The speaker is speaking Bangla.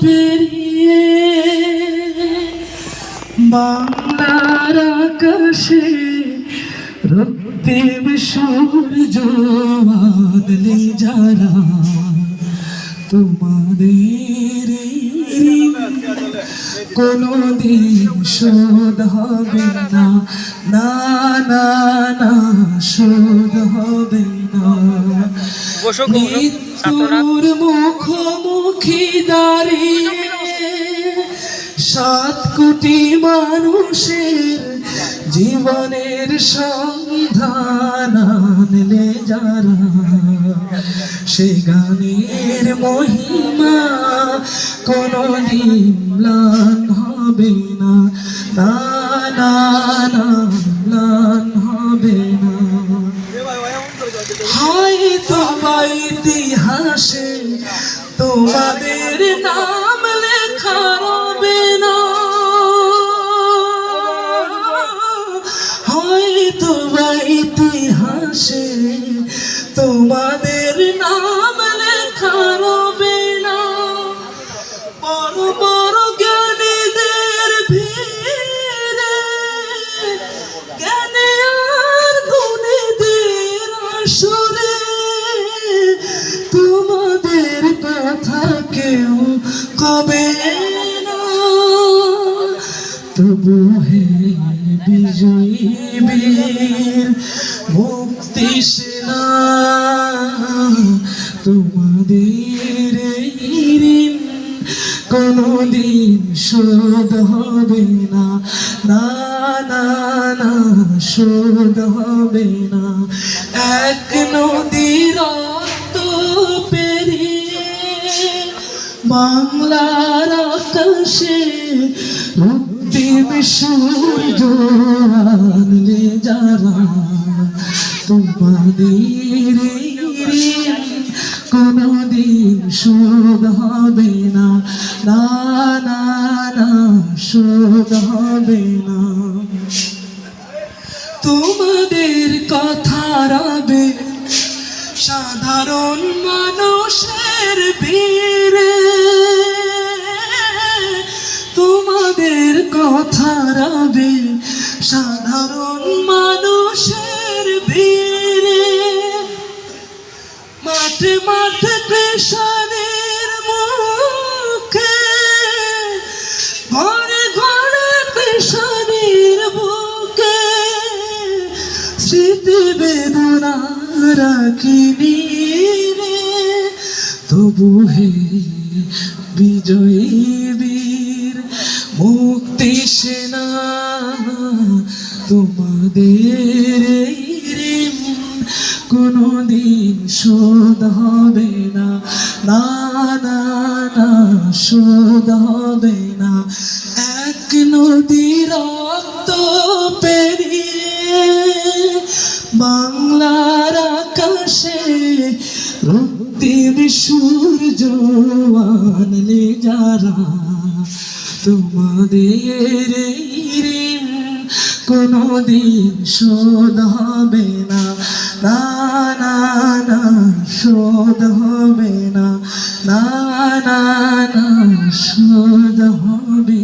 পেরিয়ে বাংলার আকাশে রক্তিম সূর্য বাদলে যারা তোমাদের কোনদিন শোধ হবে না, না না না শোধ হবে না। মৃত্যুর মুখোমুখি দাঁড়িয়ে 7 কোটি মানুষের জীবনের সন্ধান আনলে যারা, সে গানের মহিমা কোনদিন ম্লান হবে না, না না না ম্লান হবে না। হয়তো বা ইতিহাসে তোমাদের নাম লেখা হবে না, হয়তো বা ইতিহাসে তোমাদের নাম লেখা হবে না। বড় বড় জ্ঞানীদের ভিড়ে জ্ঞানী আর গুণীদের আসরে তোমাদের কথা কেউ কবে না। তবু হে বিজয়ী বীর মুক্তি সেনা, তোমাদের ঋণ কোনদিন শোধ হবে না, না না না শোধ হবে না। এক নদীর রক্ত পেরিয়ে বাংলার আকাশে রক্তিম সূর্য আনলে যারা, তোমাদের ঋণ কোনদিন শোধ হবে না, না না না শোধ হবে না। তোমাদের কথা রবে সাধারণ মানুষের ভিড়ে, তোমাদের কথা রবে সাধারণ মানুষের ভিড়ে। মাঠে মাঠে কৃষাণের মুখে, ঘরে ঘরে কৃষাণের বুকে স্মৃতি বেদনা রাখিনি রে। তবু হে বিজয়ী বীর মুক্তি সেনা, তোমাদের ঋণ কোনদিন শোধ হবে না, না না না শোধ হবে না। এক নদী রক্ত পেরিয়ে বাংলার আকাশে রক্তিম সূর্য আনলে যারা, তোমাদের ঋণ কোনদিন শোধ হবে না, না না না শোধ হবে না, না না না শোধ হবে।